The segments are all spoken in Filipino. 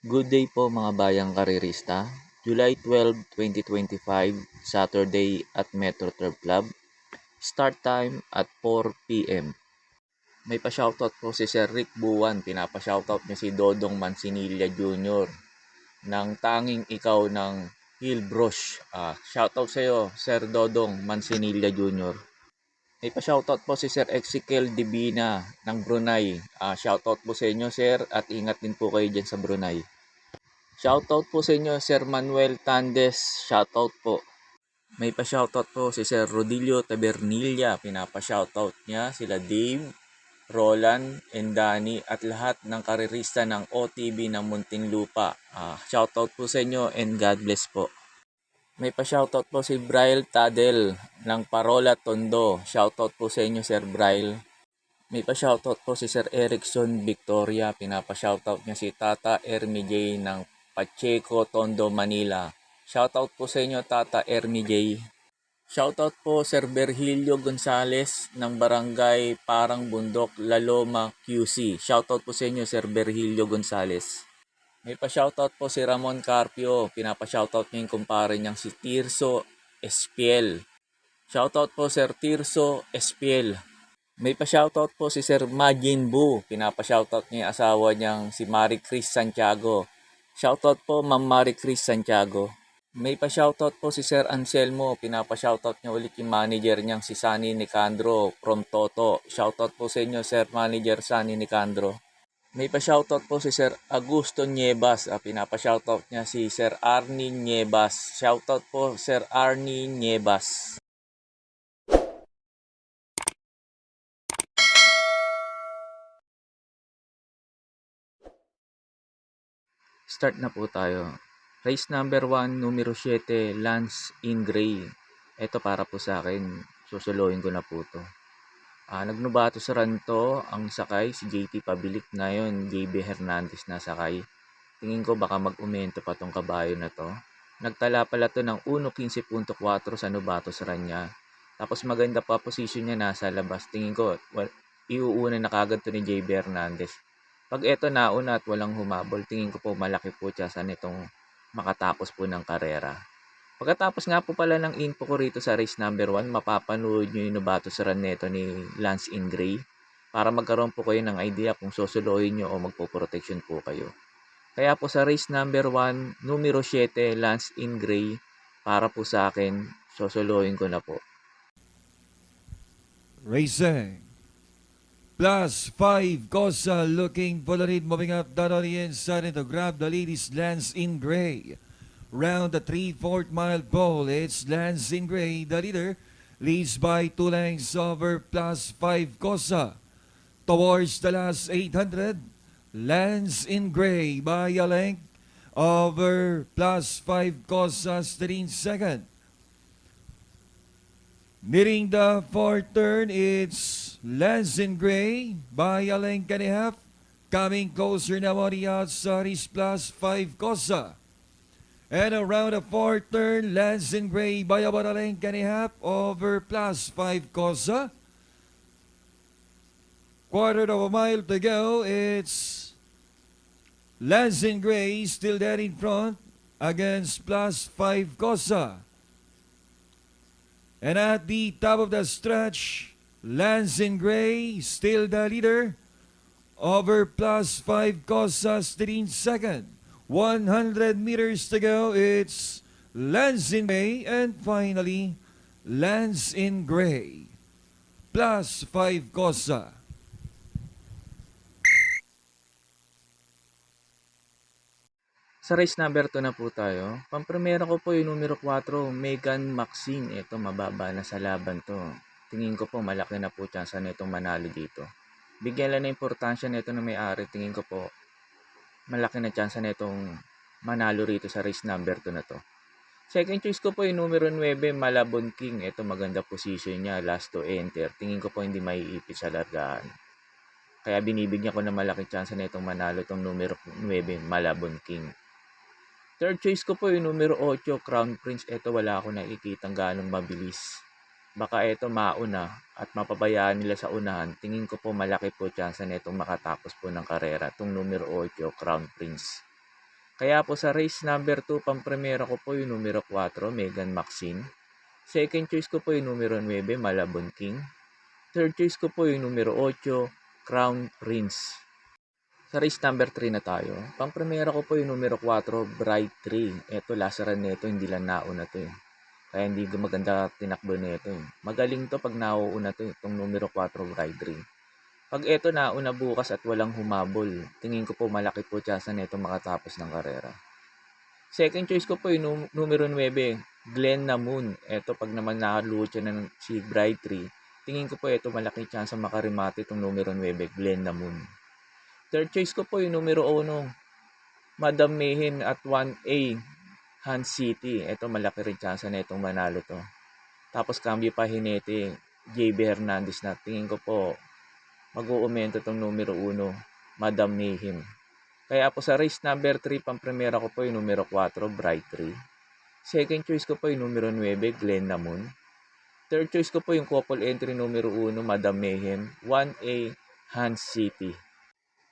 Good day po mga bayang karerista. July 12, 2025, Saturday at Metro Turf Club. Start time at 4 p.m. May pa-shoutout po si Sir Rick Buwan. Pinapa-shoutout niya si Dodong Mansinilla Jr. ng Tanging Ikaw ng Hillbrush. Shoutout sa iyo, Sir Dodong Mansinilla Jr. May pa-shoutout po si Sir Ezekiel Divina ng Brunei. Shoutout po sa inyo, Sir, at ingat din po kayo dyan sa Brunei. Shoutout po sa inyo, Sir Manuel Tandes. Shoutout po. May pa-shoutout po si Sir Rodilio Tabernilla. Pinapa-shoutout niya sila Dave, Roland, and Danny at lahat ng karerista ng OTB ng Muntinlupa. Shoutout po sa inyo and God bless po. May pa-shoutout po si Braille Tadel ng Parola Tondo. Shoutout po sa inyo, Sir Braille. May pa-shoutout po si Sir Erickson Victoria. Pinapa-shoutout niya si Tata Ermi J ng Pacheco, Tondo, Manila. Shoutout po sa inyo, Tata Ermi J. Shoutout po Sir Berhilio Gonzales ng Barangay Parang Bundok, Laloma, QC. Shoutout po sa inyo, Sir Berhilio Gonzales. May pa-shoutout po si Ramon Carpio. Pinapa-shoutout niya yung kumpare niyang si Tirso Espiel. Shoutout po Sir Tirso Espiel. May pa-shoutout po si Sir Majin Bu. Pinapa-shoutout niya yung asawa niyang si Marie Chris Santiago. Shoutout po Ma'am Marie Chris Santiago. May pa-shoutout po si Sir Anselmo. Pinapa-shoutout niya ulit yung manager niyang si Sunny Nicandro from Toto. Shoutout po sa inyo, Sir Manager Sunny Nicandro. May pa-shoutout po si Sir Augusto Niebas. Pinapa-shoutout niya si Sir Arnie Niebas. Shoutout po Sir Arnie Niebas. Start na po tayo. Race number 1, numero 7, Lance in Gray. Ito para po sa akin. Susuloyin ko na po to. Nagnubato sa ranto ang sakay si JT Pabilik, ngayon JB Hernandez na sakay. Tingin ko baka mag-umento pa tong kabayo na to. Nagtala pala to ng 1.15.4 sa Nubato sa Ranya. Tapos maganda pa position niya nasa labas. Tingin ko, iuuna na kagad to ni JB Hernandez. Pag eto nauna at walang humabol, tingin ko po malaki po tsasan nitong makatapos po ng karera. Pagkatapos nga po pala ng info ko rito sa race number 1, mapapanood nyo yung Nubato sa Run neto ni Lance in Gray para magkaroon po kayo ng idea kung susuloyin nyo o magpo-protection po kayo. Kaya po sa race number 1, numero 7, Lance in Gray, para po sa akin, susuloyin ko na po. Racing. +5, Cosa looking for the lead, moving up down on the inside and to grab the lead is Lance in Gray. Round the 3/4 mile pole, it's Lance in Gray, the leader, leads by 2 lengths over +5, Cosa. Towards the last 800, Lance in Gray by a length over +5, Cosa, still in second. Nearing the fourth turn, it's Lance in Gray by a length and a half. Coming closer now on the outside is +5, Cosa. And around the fourth turn, Lance in Gray by about a length and a half over +5, Cosa. Quarter of a mile to go. It's Lance in Gray still there in front against +5, Cosa. And at the top of the stretch, Lance in Gray still the leader over +5, Cosa still in second. 100 meters to go. It's Lance in Gray and finally Lance in Gray. +5, Cosa. Sa race number 2 na po tayo. Pampremera ko po yung numero 4, Megan Maxine. Ito, mababa na sa laban to. Tingin ko po malaki na po tsansa na itong manalo dito. Bigyan lang na importansya na ito na may-ari. Tingin ko po malaki na tsansa na itong manalo rito sa race number 2 na to. Second choice ko po yung numero 9, Malabon King. Ito, maganda position niya, last to enter. Tingin ko po hindi maiipit sa largaan. Kaya binibigyan ko na malaki tsansa na itong manalo itong numero 9, Malabon King. Third choice ko po yung numero 8, Crown Prince. Ito, wala ako nakikitang ganong mabilis. Baka ito mauna at mapabayaan nila sa unahan. Tingin ko po malaki po tsansa na itong makatapos po ng karera. Itong numero 8, Crown Prince. Kaya po sa race number 2, pampremera ko po yung numero 4, Megan Maxine. Second choice ko po yung numero 9, Malabon King. Third choice ko po yung numero 8, Crown Prince. Sa race number 3 na tayo. Pampremera ko po yung numero 4, Bright 3. Ito, lasaran nito, hindi lang nauna to eh. Kaya hindi maganda tinakbo nito eh. Magaling to pag nauuna to, itong numero 4, Bright 3. Pag ito nauna bukas at walang humabol, tingin ko po malaki po tsansa nito makatapos ng karera. Second choice ko po yung numero 9, Glenn Namoon. Ito pag naman nakaluto na ng si Bright 3, tingin ko po ito malaki tsansa makarimate itong numero 9, Glenn Namoon. Third choice ko po yung numero 1, Madam Mayhem at 1A, Hans City. Ito malaki rin tsansa na itong manalo to. Tapos cambio pa Hinete, JB Hernandez na. Tingin ko po mag-uumento itong numero 1, Madam Mayhem. Kaya po sa race number 3, pampremera ko po yung numero 4, Bright 3. Second choice ko po yung numero 9, Glenn Namoon. Third choice ko po yung couple entry numero 1, Madam Mayhem, 1A, Hans City.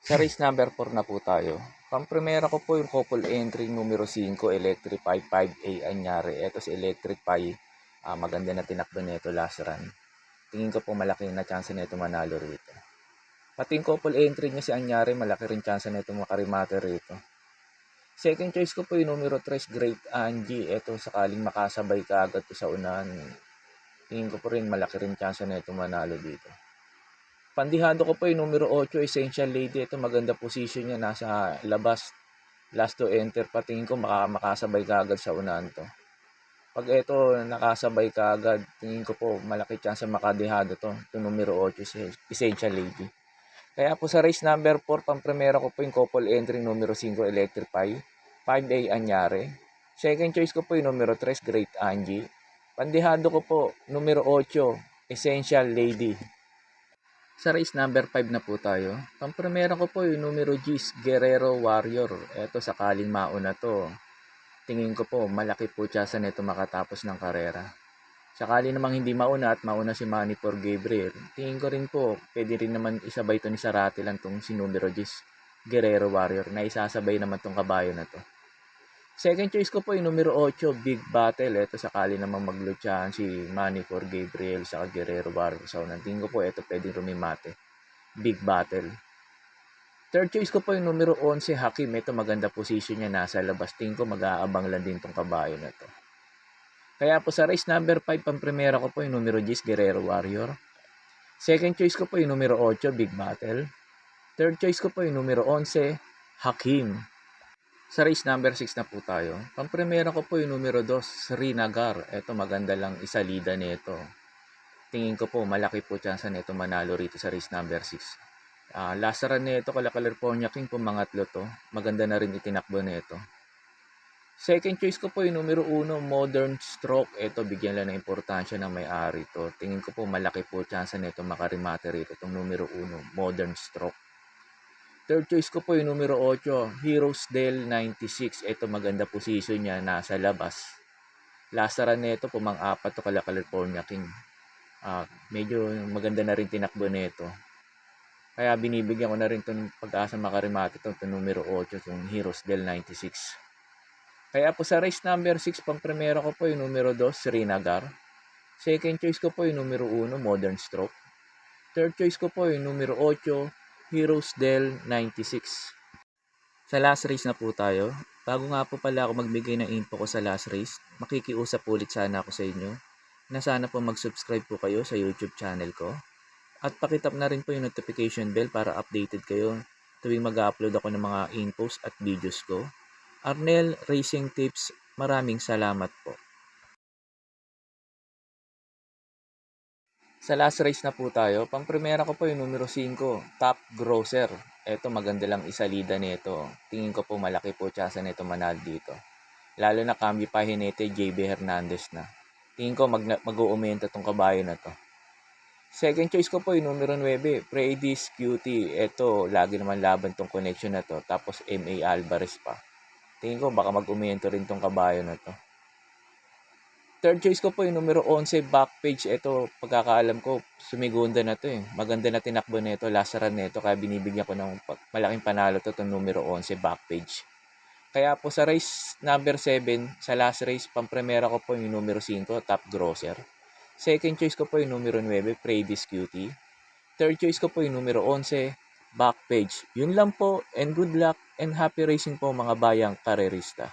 Sa race number 4 na po tayo. Pampremera ko po yung couple entry numero 5, Electrify 5A Anyari. Ito si Electrify, maganda na tinakbo nito last run. Tingin ko po malaki na chance nito manalo rito. Pati yung couple entry niya si Anyari, malaki rin chance nito makarimate rito. Second choice ko po yung numero 3, Great Angie. Ito sakaling makasabay ka agad sa unahan. Tingin ko po rin malaki rin chance nito manalo dito. Pandihado ko po yung numero 8, Essential Lady. Ito maganda position niya, nasa labas. Last to enter, patingin ko makasabay ka agad sa unahan to. Pag ito nakasabay ka agad, tingin ko po malaki chance makadihado to. Ito numero 8, Essential Lady. Kaya po sa race number 4, pampremera ko po yung couple entry numero 5, Electrify, 5A Anyare. Second choice ko po yung numero 3, Great Angie. Pandihado ko po, numero 8, Essential Lady. Sa race number 5 na po tayo. Pampremera ko po yung numero G's, Guerrero Warrior. Ito sakaling mauna to. Tingin ko po malaki po tsansa nito makatapos ng karera. Sakali namang hindi mauna at mauna si Manny for Gabriel, tingin ko rin po pwede rin naman isabay to ni Sarate lang tong si numero G's, Guerrero Warrior, na isasabay naman tong kabayo na to. Second choice ko po yung numero 8, Big Battle. Ito sakali namang maglutsahan si Manny for Gabriel sa Guerrero Warrior sa unang. Tingin ko po ito pwede rumimate. Big Battle. Third choice ko po yung numero 11, Hakim. Ito maganda position niya, nasa labas. Tingin ko mag-aabang lang din tong kabayo na to. Kaya po sa race number 5, pampremera ko po yung numero 10, Guerrero Warrior. Second choice ko po yung numero 8, Big Battle. Third choice ko po yung numero 11, Hakim. Sa race number 6 na po tayo. Pampremera ko po yung numero 2, Srinagar. Ito maganda lang isalida nito. Tingin ko po malaki po chance nito manalo rito sa race number 6. Last run nito kala California King po mangatlo to. Maganda na rin itinakbo nito. Second choice ko po yung numero 1, Modern Stroke. Ito bigyan lang ng importansya ng may-ari to. Tingin ko po malaki po chance nito makarimate rito itong numero 1, Modern Stroke. Third choice ko po yung numero 8, Heroes Del 96. Ito maganda position niya, nasa labas. Last run nito pumang-apat to kala California King. Medyo maganda na rin tinakbo nito. Kaya binibigyan ko na rin itong pag-asa makarimate itong numero 8, itong Heroes Del 96. Kaya po sa race number 6, pampremera ko po yung numero 2, Srinagar. Second choice ko po yung numero 1, Modern Stroke. Third choice ko po yung numero 8, Heroes Del 96. Sa last race na po tayo. Bago nga po pala ako magbigay ng info ko sa last race, makikiusap ulit sana ako sa inyo na sana po mag-subscribe po kayo sa YouTube channel ko. At pakitap na rin po yung notification bell para updated kayo tuwing mag-upload ako ng mga infos at videos ko. Arnel Racing Tips, maraming salamat po. Sa last race na po tayo, pampremera ko po yung numero 5, Top Grosser. Ito maganda lang isalida nito. Tingin ko po malaki po tsansa nito manalo dito. Lalo na cambio pa Hinete, JB Hernandez na. Tingin ko mag-uumenta tong kabayo na to. Second choice ko po yung numero 9, Predis Cutie. Ito, lagi naman laban tong connection na to. Tapos M.A. Alvarez pa. Tingin ko baka mag-umento rin tong kabayo na to. Third choice ko po yung numero 11, Backpage. Ito, pagkakaalam ko, sumigunda na to eh. Maganda na tinakbo nito, last run nito, kaya binibigyan ko ng malaking panalo to itong numero 11, Backpage. Kaya po sa race number 7, sa last race, pampremera ko po yung numero 5, Top Grosser. Second choice ko po yung numero 9, Pravis Cutie. Third choice ko po yung numero 11, Backpage. Yun lang po, and good luck and happy racing po mga bayang karerista.